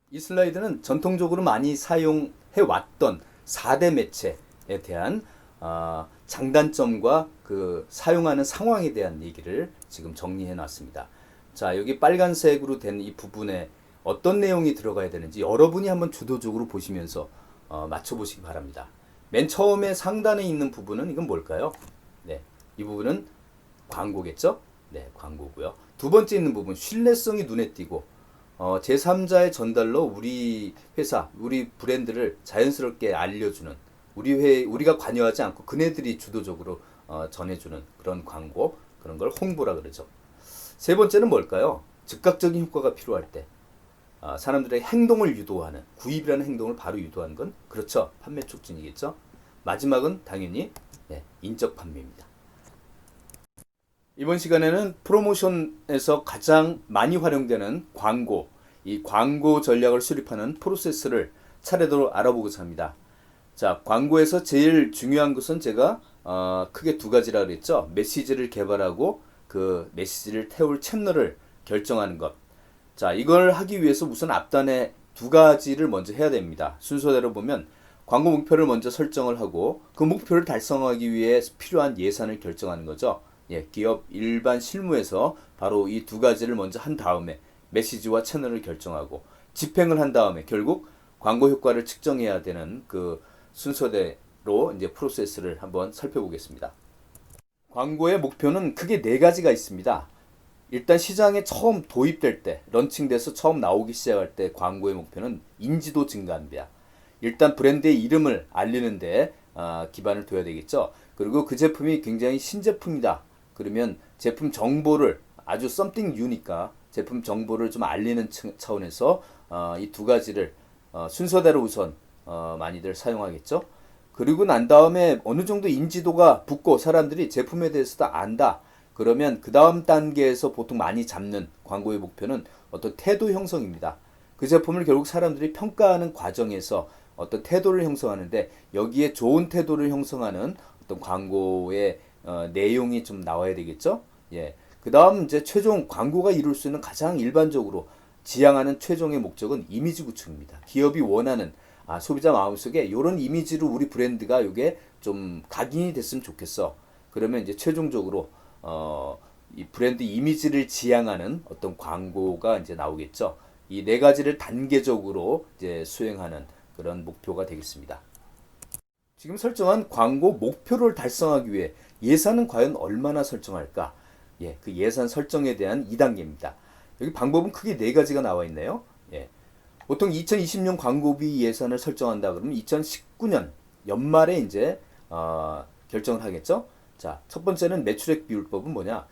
이 슬라이드는 전통적으로 많이 사용해 왔던 4대 매체에 대한 장단점과 그 사용하는 상황에 대한 얘기를 지금 정리해 놨습니다. 자, 여기 빨간색으로 된 이 부분에 어떤 내용이 들어가야 되는지 여러분이 한번 주도적으로 보시면서 맞춰보시기 바랍니다. 맨 처음에 상단에 있는 부분은 이건 뭘까요? 네, 이 부분은 광고겠죠? 네, 광고고요. 두 번째 있는 부분, 신뢰성이 눈에 띄고 제3자의 전달로 우리 회사, 우리 브랜드를 자연스럽게 알려주는 우리가 관여하지 않고 그네들이 주도적으로 전해주는 그런 광고, 그런 걸 홍보라 그러죠. 세 번째는 뭘까요? 즉각적인 효과가 필요할 때 사람들의 행동을 유도하는, 구입이라는 행동을 바로 유도하는 건 그렇죠. 판매 촉진이겠죠. 마지막은 당연히 네, 인적 판매입니다. 이번 시간에는 프로모션에서 가장 많이 활용되는 광고, 이 광고 전략을 수립하는 프로세스를 차례대로 알아보고자 합니다. 자, 광고에서 제일 중요한 것은 제가 크게 두 가지라 그랬죠. 메시지를 개발하고 그 메시지를 태울 채널을 결정하는 것. 자, 이걸 하기 위해서 우선 앞단에 두 가지를 먼저 해야 됩니다. 순서대로 보면 광고 목표를 먼저 설정을 하고 그 목표를 달성하기 위해 필요한 예산을 결정하는 거죠. 예, 기업 일반 실무에서 바로 이 두 가지를 먼저 한 다음에 메시지와 채널을 결정하고 집행을 한 다음에 결국 광고 효과를 측정해야 되는 그 순서대로 이제 프로세스를 한번 살펴보겠습니다. 광고의 목표는 크게 네 가지가 있습니다. 일단 시장에 처음 도입될 때, 런칭돼서 처음 나오기 시작할 때 광고의 목표는 인지도 증가입니다. 일단 브랜드의 이름을 알리는데 기반을 둬야 되겠죠. 그리고 그 제품이 굉장히 신제품이다. 그러면 제품 정보를 아주 something new니까 제품 정보를 좀 알리는 차원에서 이 두 가지를 순서대로 우선 많이들 사용하겠죠. 그리고 난 다음에 어느 정도 인지도가 붙고 사람들이 제품에 대해서도 안다. 그러면 그 다음 단계에서 보통 많이 잡는 광고의 목표는 어떤 태도 형성입니다. 그 제품을 결국 사람들이 평가하는 과정에서 어떤 태도를 형성하는데 여기에 좋은 태도를 형성하는 어떤 광고의 내용이 좀 나와야 되겠죠. 예. 그 다음 이제 최종 광고가 이룰 수 있는 가장 일반적으로 지향하는 최종의 목적은 이미지 구축입니다. 기업이 원하는 소비자 마음속에 이런 이미지로 우리 브랜드가 이게 좀 각인이 됐으면 좋겠어. 그러면 이제 최종적으로 이 브랜드 이미지를 지향하는 어떤 광고가 이제 나오겠죠. 이 네 가지를 단계적으로 이제 수행하는 그런 목표가 되겠습니다. 지금 설정한 광고 목표를 달성하기 위해 예산은 과연 얼마나 설정할까? 예, 그 예산 설정에 대한 2단계입니다. 여기 방법은 크게 네 가지가 나와 있네요. 예. 보통 2020년 광고비 예산을 설정한다 그러면 2019년 연말에 이제 결정을 하겠죠. 자, 첫 번째는 매출액 비율법은 뭐냐?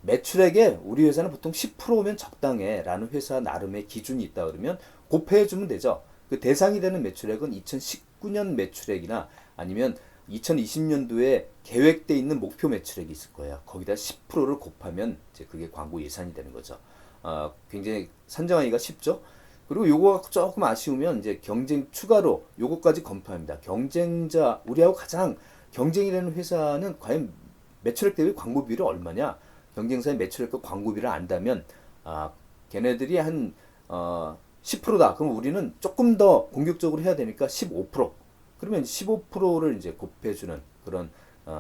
매출액에 우리 회사는 보통 10%면 적당해라는 회사 나름의 기준이 있다 그러면 곱해해 주면 되죠. 그 대상이 되는 매출액은 2019년 매출액이나 아니면 2020년도에 계획돼 있는 목표 매출액이 있을 거예요. 거기다 10%를 곱하면 이제 그게 광고 예산이 되는 거죠. 굉장히 산정하기가 쉽죠. 그리고 요거가 조금 아쉬우면 이제 경쟁 추가로 요거까지 검토합니다. 경쟁자 우리하고 가장 경쟁이 되는 회사는 과연 매출액 대비 광고비를 얼마냐? 경쟁사의 매출액과 광고비를 안다면 걔네들이 한 10%다. 그럼 우리는 조금 더 공격적으로 해야 되니까 15%. 그러면 15%를 이제 곱해주는 그런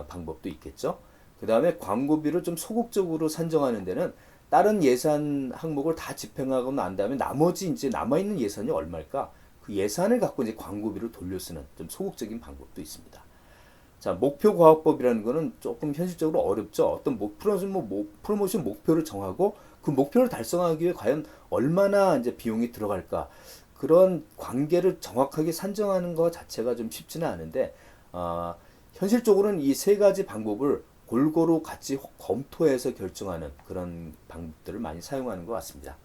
방법도 있겠죠. 그 다음에 광고비를 좀 소극적으로 산정하는 데는 다른 예산 항목을 다 집행하고 난 다음에 나머지 이제 남아있는 예산이 얼마일까? 그 예산을 갖고 이제 광고비를 돌려 쓰는 좀 소극적인 방법도 있습니다. 자, 목표 과학법이라는 거는 조금 현실적으로 어렵죠. 어떤 프로모션 목표를 정하고 그 목표를 달성하기 위해 과연 얼마나 이제 비용이 들어갈까? 그런 관계를 정확하게 산정하는 것 자체가 좀 쉽지는 않은데, 현실적으로는 이 세 가지 방법을 골고루 같이 검토해서 결정하는 그런 방법들을 많이 사용하는 것 같습니다.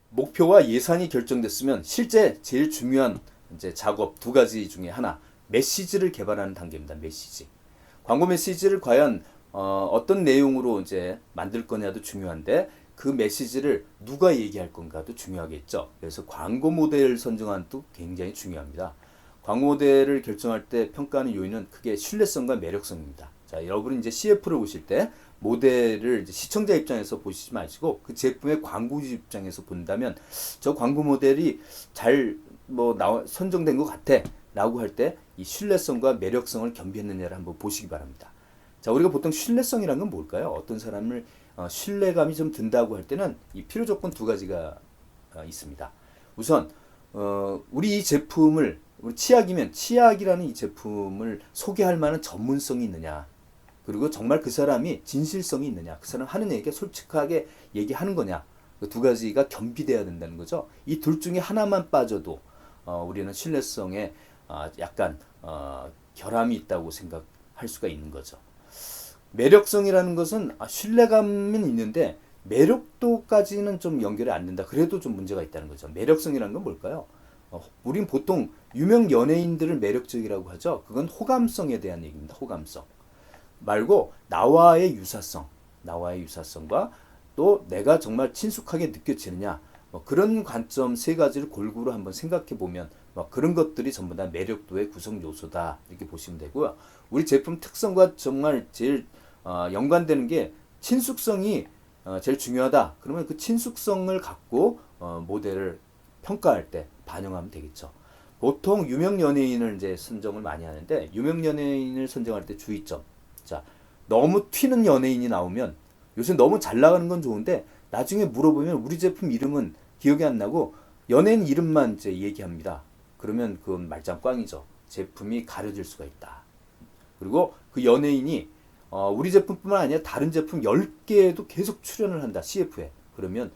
목표와 예산이 결정됐으면 실제 제일 중요한 이제 작업 두 가지 중에 하나, 메시지를 개발하는 단계입니다. 메시지. 광고 메시지를 과연 어떤 내용으로 이제 만들 거냐도 중요한데 그 메시지를 누가 얘기할 건가도 중요하겠죠. 그래서 광고 모델 선정하는 것도 굉장히 중요합니다. 광고 모델을 결정할 때 평가하는 요인은 크게 신뢰성과 매력성입니다. 자, 여러분은 이제 CF를 보실 때 모델을 이제 시청자 입장에서 보시지 마시고 그 제품의 광고주 입장에서 본다면 저 광고 모델이 잘 선정된 것 같아 라고 할 때 이 신뢰성과 매력성을 겸비했느냐를 한번 보시기 바랍니다. 자, 우리가 보통 신뢰성이란 건 뭘까요? 어떤 사람을 신뢰감이 좀 든다고 할 때는 이 필요 조건 두 가지가 있습니다. 우선 우리 이 제품을 우리 치약이면 치약이라는 이 제품을 소개할 만한 전문성이 있느냐, 그리고 정말 그 사람이 진실성이 있느냐, 그 사람 하는 얘기가 솔직하게 얘기하는 거냐, 그 두 가지가 겸비돼야 된다는 거죠. 이 둘 중에 하나만 빠져도 우리는 신뢰성에 약간 결함이 있다고 생각할 수가 있는 거죠. 매력성이라는 것은 신뢰감은 있는데 매력도까지는 좀 연결이 안 된다. 그래도 좀 문제가 있다는 거죠. 매력성이라는 건 뭘까요? 우린 보통 유명 연예인들을 매력적이라고 하죠. 그건 호감성에 대한 얘기입니다. 호감성 말고 나와의 유사성과 또 내가 정말 친숙하게 느껴지느냐, 그런 관점 세 가지를 골고루 한번 생각해 보면 그런 것들이 전부 다 매력도의 구성 요소다 이렇게 보시면 되고요. 우리 제품 특성과 정말 제일 연관되는 게 친숙성이 제일 중요하다. 그러면 그 친숙성을 갖고 모델을 평가할 때 반영하면 되겠죠. 보통 유명 연예인을 이제 선정을 많이 하는데 유명 연예인을 선정할 때 주의점. 자, 너무 튀는 연예인이 나오면 요새 너무 잘 나가는 건 좋은데 나중에 물어보면 우리 제품 이름은 기억이 안 나고 연예인 이름만 이제 얘기합니다. 그러면 그건 말짱 꽝이죠. 제품이 가려질 수가 있다. 그리고 그 연예인이 우리 제품뿐만 아니라 다른 제품 10개에도 계속 출연을 한다. CF에. 그러면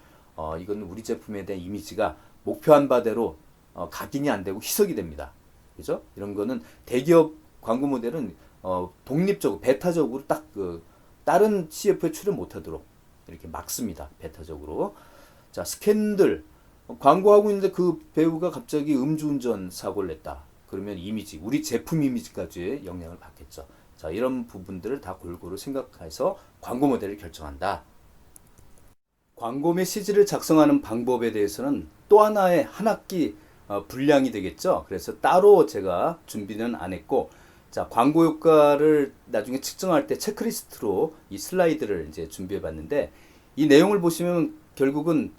이건 우리 제품에 대한 이미지가 목표한 바대로 각인이 안 되고 희석이 됩니다. 그죠? 이런 거는 대기업 광고 모델은 독립적으로 배타적으로 딱 다른 CF에 출연 못하도록 이렇게 막습니다. 배타적으로. 자, 스캔들. 광고하고 있는데 그 배우가 갑자기 음주운전 사고를 냈다. 그러면 이미지, 우리 제품 이미지까지 영향을 받겠죠. 자, 이런 부분들을 다 골고루 생각해서 광고 모델을 결정한다. 광고 메시지를 작성하는 방법에 대해서는 또 하나의 한 학기 분량이 되겠죠. 그래서 따로 제가 준비는 안 했고, 자, 광고 효과를 나중에 측정할 때 체크리스트로 이 슬라이드를 이제 준비해 봤는데, 이 내용을 보시면 결국은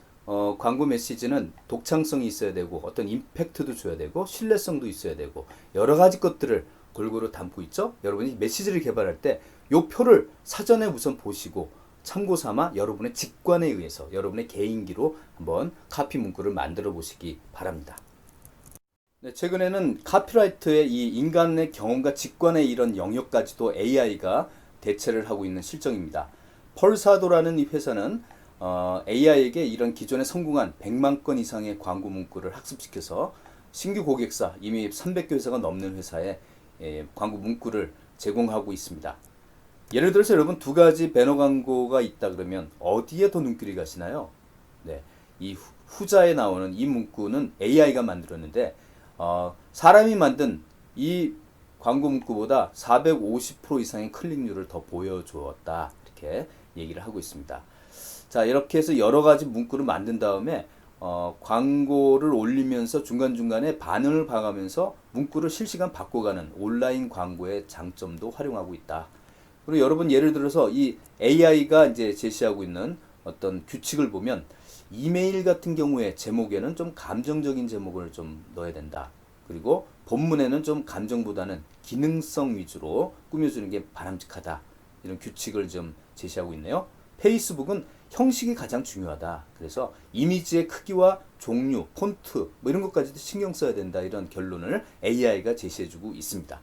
광고 메시지는 독창성이 있어야 되고 어떤 임팩트도 줘야 되고 신뢰성도 있어야 되고 여러 가지 것들을 골고루 담고 있죠. 여러분이 메시지를 개발할 때 이 표를 사전에 우선 보시고 참고 삼아 여러분의 직관에 의해서 여러분의 개인기로 한번 카피 문구를 만들어 보시기 바랍니다. 네, 최근에는 카피라이터의 이 인간의 경험과 직관의 이런 영역까지도 AI가 대체를 하고 있는 실정입니다. 펄사도라는 이 회사는 AI에게 이런 기존에 성공한 100만 건 이상의 광고 문구를 학습시켜서 신규 고객사, 이미 300개 회사가 넘는 회사에 광고 문구를 제공하고 있습니다. 예를 들어서 여러분 두 가지 배너 광고가 있다 그러면 어디에 더 눈길이 가시나요? 네, 이 후자에 나오는 이 문구는 AI가 만들었는데 사람이 만든 이 광고 문구보다 450% 이상의 클릭률을 더 보여주었다. 이렇게 얘기를 하고 있습니다. 자, 이렇게 해서 여러 가지 문구를 만든 다음에 광고를 올리면서 중간중간에 반응을 봐가면서 문구를 실시간 바꿔가는 온라인 광고의 장점도 활용하고 있다. 그리고 여러분 예를 들어서 이 AI가 이제 제시하고 있는 어떤 규칙을 보면 이메일 같은 경우에 제목에는 좀 감정적인 제목을 좀 넣어야 된다. 그리고 본문에는 좀 감정보다는 기능성 위주로 꾸며주는 게 바람직하다. 이런 규칙을 좀 제시하고 있네요. 페이스북은 형식이 가장 중요하다. 그래서 이미지의 크기와 종류, 폰트 뭐 이런 것까지도 신경 써야 된다. 이런 결론을 AI가 제시해주고 있습니다.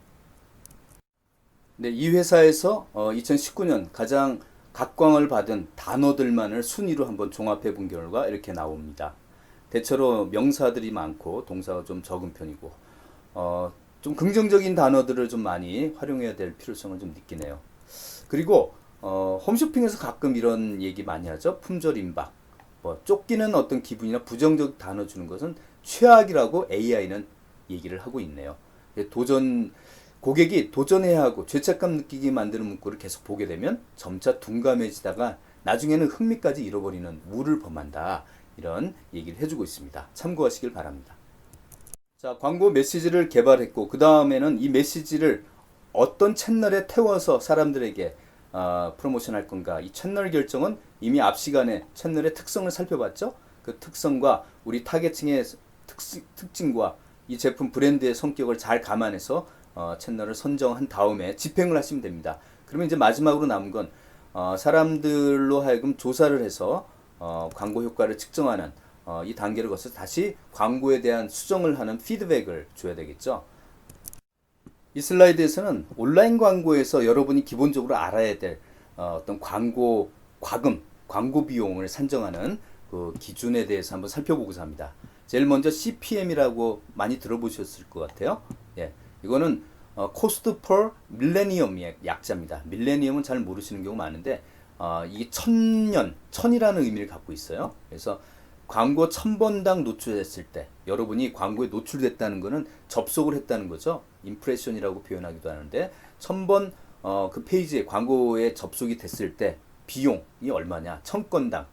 네, 이 회사에서 2019년 가장 각광을 받은 단어들만을 순위로 한번 종합해 본 결과 이렇게 나옵니다. 대체로 명사들이 많고 동사가 좀 적은 편이고 좀 긍정적인 단어들을 좀 많이 활용해야 될 필요성을 좀 느끼네요. 그리고 홈쇼핑에서 가끔 이런 얘기 많이 하죠. 품절 임박. 쫓기는 어떤 기분이나 부정적 단어 주는 것은 최악이라고 AI는 얘기를 하고 있네요. 고객이 도전해야 하고 죄책감 느끼게 만드는 문구를 계속 보게 되면 점차 둔감해지다가 나중에는 흥미까지 잃어버리는 우를 범한다. 이런 얘기를 해주고 있습니다. 참고하시길 바랍니다. 자, 광고 메시지를 개발했고 그 다음에는 이 메시지를 어떤 채널에 태워서 사람들에게 프로모션 할 건가. 이 채널 결정은 이미 앞 시간에 채널의 특성을 살펴봤죠. 그 특성과 우리 타겟층의 특징과 이 제품 브랜드의 성격을 잘 감안해서 채널을 선정한 다음에 집행을 하시면 됩니다. 그러면 이제 마지막으로 남은 건 사람들로 하여금 조사를 해서 광고 효과를 측정하는 이 단계를 거쳐서 다시 광고에 대한 수정을 하는 피드백을 줘야 되겠죠. 이 슬라이드에서는 온라인 광고에서 여러분이 기본적으로 알아야 될 어떤 광고 과금, 광고 비용을 산정하는 그 기준에 대해서 한번 살펴보고자 합니다. 제일 먼저 CPM이라고 많이 들어보셨을 것 같아요. 예, 이거는 Cost per Millennium의 약자입니다. 밀레니엄은 잘 모르시는 경우 많은데 이게 천이라는 의미를 갖고 있어요. 그래서 광고 1000번당 노출했을 때 여러분이 광고에 노출됐다는 것은 접속을 했다는 거죠. 임프레션이라고 표현하기도 하는데 1000번 그 페이지에 광고에 접속이 됐을 때 비용이 얼마냐? 1000건당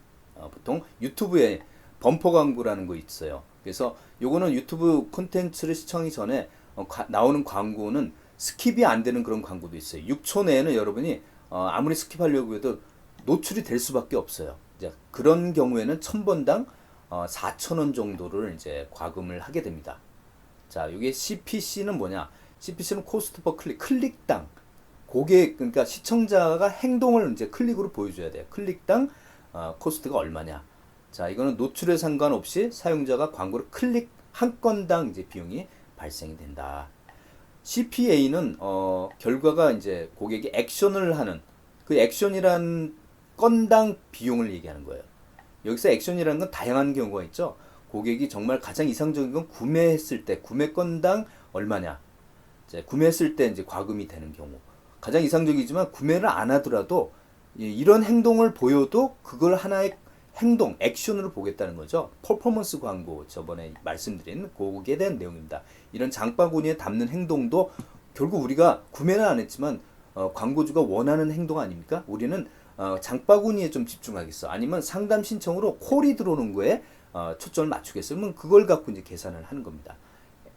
보통 유튜브에 범퍼 광고라는 거 있어요. 그래서 요거는 유튜브 콘텐츠를 시청하기 전에 나오는 광고는 스킵이 안 되는 그런 광고도 있어요. 6초 내에는 여러분이 아무리 스킵하려고 해도 노출이 될 수밖에 없어요. 이제 그런 경우에는 1000번당 4,000원 정도를 이제 과금을 하게 됩니다. 자, 이게 CPC는 뭐냐? CPC는 코스트 퍼 클릭당. 그러니까 시청자가 행동을 이제 클릭으로 보여줘야 돼요. 클릭당 코스트가 얼마냐? 자, 이거는 노출에 상관없이 사용자가 광고를 클릭 한 건당 이제 비용이 발생이 된다. CPA는 결과가 이제 고객이 액션을 하는 그 액션이란 건당 비용을 얘기하는 거예요. 여기서 액션이라는 건 다양한 경우가 있죠. 고객이 정말 가장 이상적인 건 구매했을 때 구매 건당 얼마냐. 이제 구매했을 때 이제 과금이 되는 경우. 가장 이상적이지만 구매를 안 하더라도 이런 행동을 보여도 그걸 하나의 행동, 액션으로 보겠다는 거죠. 퍼포먼스 광고 저번에 말씀드린 거기에 대한 내용입니다. 이런 장바구니에 담는 행동도 결국 우리가 구매는 안 했지만 광고주가 원하는 행동 아닙니까? 우리는 장바구니에 좀 집중하겠어. 아니면 상담 신청으로 콜이 들어오는 거에 초점을 맞추겠어. 그러면 그걸 갖고 이제 계산을 하는 겁니다.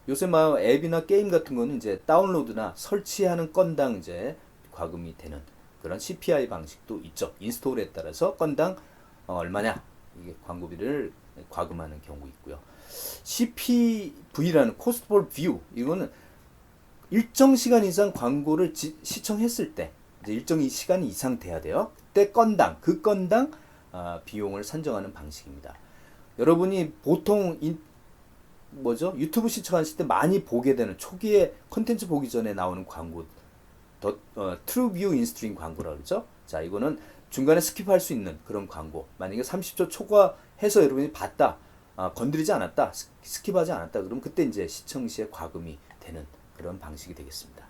요새 막 앱이나 게임 같은 거는 이제 다운로드나 설치하는 건당 이제 과금이 되는 그런 CPI 방식도 있죠. 인스톨에 따라서 건당 얼마냐 이게 광고비를 과금하는 경우 있고요. CPV라는 Cost per View 이거는 일정 시간 이상 광고를 시청했을 때 이제 일정 시간 이상 돼야 돼요. 그때 건당 그 건당 비용을 산정하는 방식입니다. 여러분이 보통 유튜브 시청하실 때 많이 보게 되는 초기에 컨텐츠 보기 전에 나오는 광고 True View 인스트림 광고라고 그러죠. 자, 이거는 중간에 스킵할 수 있는 그런 광고. 만약에 30초 초과해서 여러분이 봤다, 건드리지 않았다, 스킵하지 않았다, 그럼 그때 이제 시청 시에 과금이 되는 그런 방식이 되겠습니다.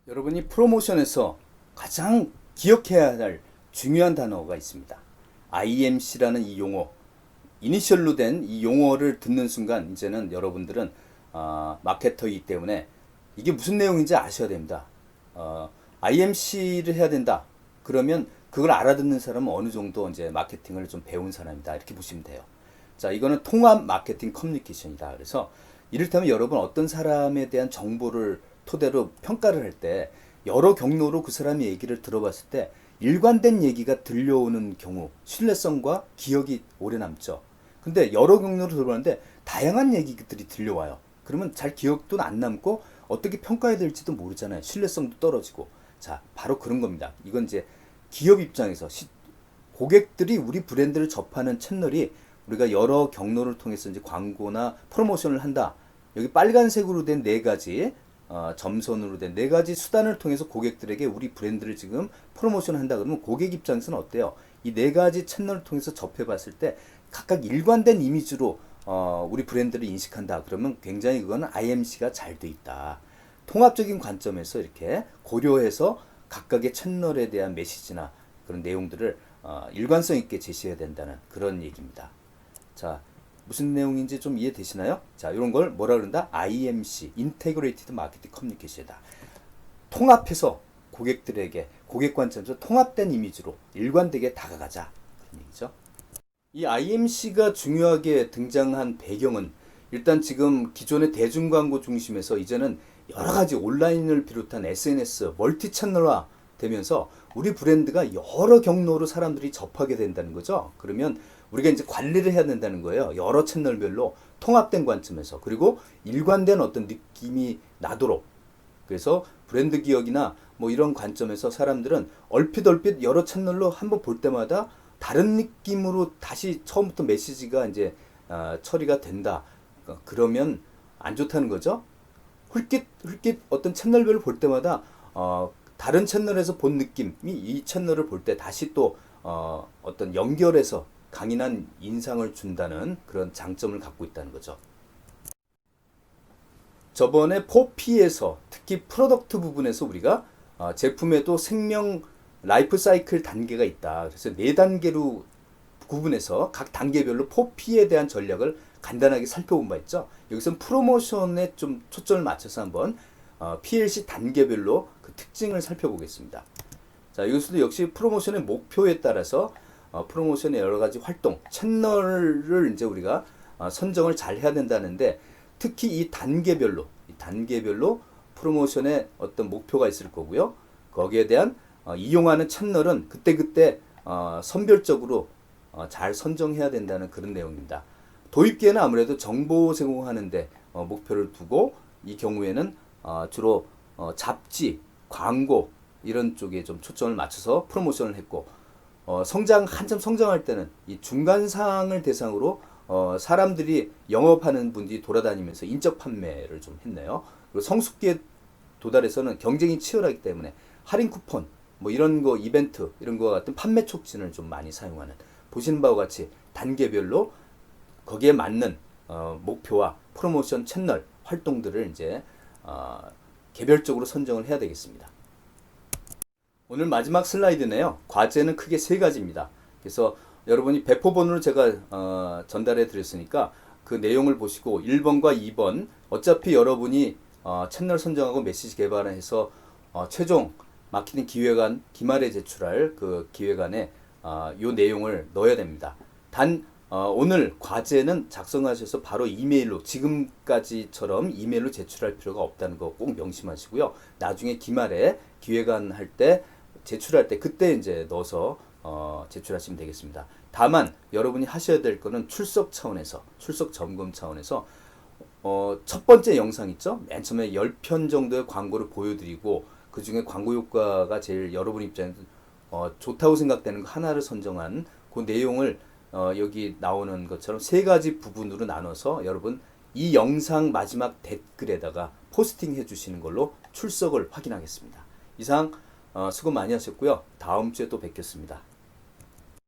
여러분이 프로모션에서 가장 기억해야 할 중요한 단어가 있습니다. IMC라는 이 용어, 이니셜로 된 이 용어를 듣는 순간 이제는 여러분들은 마케터이기 때문에 이게 무슨 내용인지 아셔야 됩니다. IMC를 해야 된다. 그러면 그걸 알아듣는 사람은 어느 정도 이제 마케팅을 좀 배운 사람이다. 이렇게 보시면 돼요. 자, 이거는 통합 마케팅 커뮤니케이션이다. 그래서 이를테면 여러분 어떤 사람에 대한 정보를 토대로 평가를 할 때 여러 경로로 그 사람의 얘기를 들어봤을 때 일관된 얘기가 들려오는 경우 신뢰성과 기억이 오래 남죠. 근데 여러 경로로 들어봤는데 다양한 얘기들이 들려와요. 그러면 잘 기억도 안 남고 어떻게 평가해야 될지도 모르잖아요. 신뢰성도 떨어지고. 자, 바로 그런 겁니다. 이건 이제 기업 입장에서 고객들이 우리 브랜드를 접하는 채널이 우리가 여러 경로를 통해서 이제 광고나 프로모션을 한다. 여기 빨간색으로 된 네 가지 점선으로 된 네 가지 수단을 통해서 고객들에게 우리 브랜드를 지금 프로모션 한다 그러면 고객 입장에서는 어때요? 이 네 가지 채널을 통해서 접해봤을 때 각각 일관된 이미지로 우리 브랜드를 인식한다. 그러면 굉장히 그거는 IMC가 잘 돼 있다. 통합적인 관점에서 이렇게 고려해서 각각의 채널에 대한 메시지나 그런 내용들을 일관성 있게 제시해야 된다는 그런 얘기입니다. 자, 무슨 내용인지 좀 이해되시나요? 자, 이런 걸 뭐라 그런다? IMC, Integrated Marketing Communication이다. 통합해서 고객들에게 고객 관점에서 통합된 이미지로 일관되게 다가가자. 그런 얘기죠. 이 IMC가 중요하게 등장한 배경은 일단 지금 기존의 대중광고 중심에서 이제는 여러 가지 온라인을 비롯한 SNS 멀티 채널화 되면서 우리 브랜드가 여러 경로로 사람들이 접하게 된다는 거죠. 그러면 우리가 이제 관리를 해야 된다는 거예요. 여러 채널별로 통합된 관점에서, 그리고 일관된 어떤 느낌이 나도록. 그래서 브랜드 기억이나 뭐 이런 관점에서 사람들은 얼핏 여러 채널로 한번 볼 때마다 다른 느낌으로 다시 처음부터 메시지가 이제 처리가 된다. 그러면 안 좋다는 거죠. 훑깃 어떤 채널별로 볼 때마다 다른 채널에서 본 느낌이 이 채널을 볼 때 다시 또 어떤 연결해서 강인한 인상을 준다는 그런 장점을 갖고 있다는 거죠. 저번에 4P에서 특히 프로덕트 부분에서 우리가 제품에도 생명 라이프 사이클 단계가 있다. 그래서 4단계로 구분해서 각 단계별로 4P에 대한 전략을 간단하게 살펴본 바 있죠. 여기서는 프로모션에 좀 초점을 맞춰서 한번 PLC 단계별로 그 특징을 살펴보겠습니다. 자, 이것도 역시 프로모션의 목표에 따라서 프로모션의 여러 가지 활동, 채널을 이제 우리가 선정을 잘 해야 된다는데, 특히 이 단계별로 프로모션의 어떤 목표가 있을 거고요. 거기에 대한 이용하는 채널은 그때그때 선별적으로 잘 선정해야 된다는 그런 내용입니다. 도입기에는 아무래도 정보 제공하는데 목표를 두고, 이 경우에는 주로 잡지, 광고 이런 쪽에 좀 초점을 맞춰서 프로모션을 했고, 한참 성장할 때는 이 중간상을 대상으로 사람들이 영업하는 분들이 돌아다니면서 인적 판매를 좀 했네요. 그리고 성숙기에 도달해서는 경쟁이 치열하기 때문에 할인 쿠폰, 뭐 이런 거 이벤트 이런 거 같은 판매 촉진을 좀 많이 사용하는, 보시는 바와 같이 단계별로 거기에 맞는 목표와 프로모션 채널 활동들을 이제 개별적으로 선정을 해야 되겠습니다. 오늘 마지막 슬라이드네요. 과제는 크게 3가지입니다. 그래서 여러분이 배포본으로 제가 전달해 드렸으니까 그 내용을 보시고 1번과 2번, 어차피 여러분이 채널 선정하고 메시지 개발을 해서 최종 마케팅 기획안 기말에 제출할 그 기획안에 요 내용을 넣어야 됩니다. 단 오늘 과제는 작성하셔서 바로 이메일로, 지금까지처럼 이메일로 제출할 필요가 없다는 거 꼭 명심하시고요. 나중에 기말에 기획안 할 때, 제출할 때 그때 이제 넣어서 제출하시면 되겠습니다. 다만 여러분이 하셔야 될 거는 출석 점검 차원에서 첫 번째 영상 있죠? 맨 처음에 10편 정도의 광고를 보여드리고, 그 중에 광고 효과가 제일 여러분 입장에서 좋다고 생각되는 거 하나를 선정한 그 내용을 여기 나오는 것처럼 3가지 부분으로 나눠서 여러분 이 영상 마지막 댓글에다가 포스팅 해주시는 걸로 출석을 확인하겠습니다. 이상 수고 많이 하셨고요. 다음 주에 또 뵙겠습니다.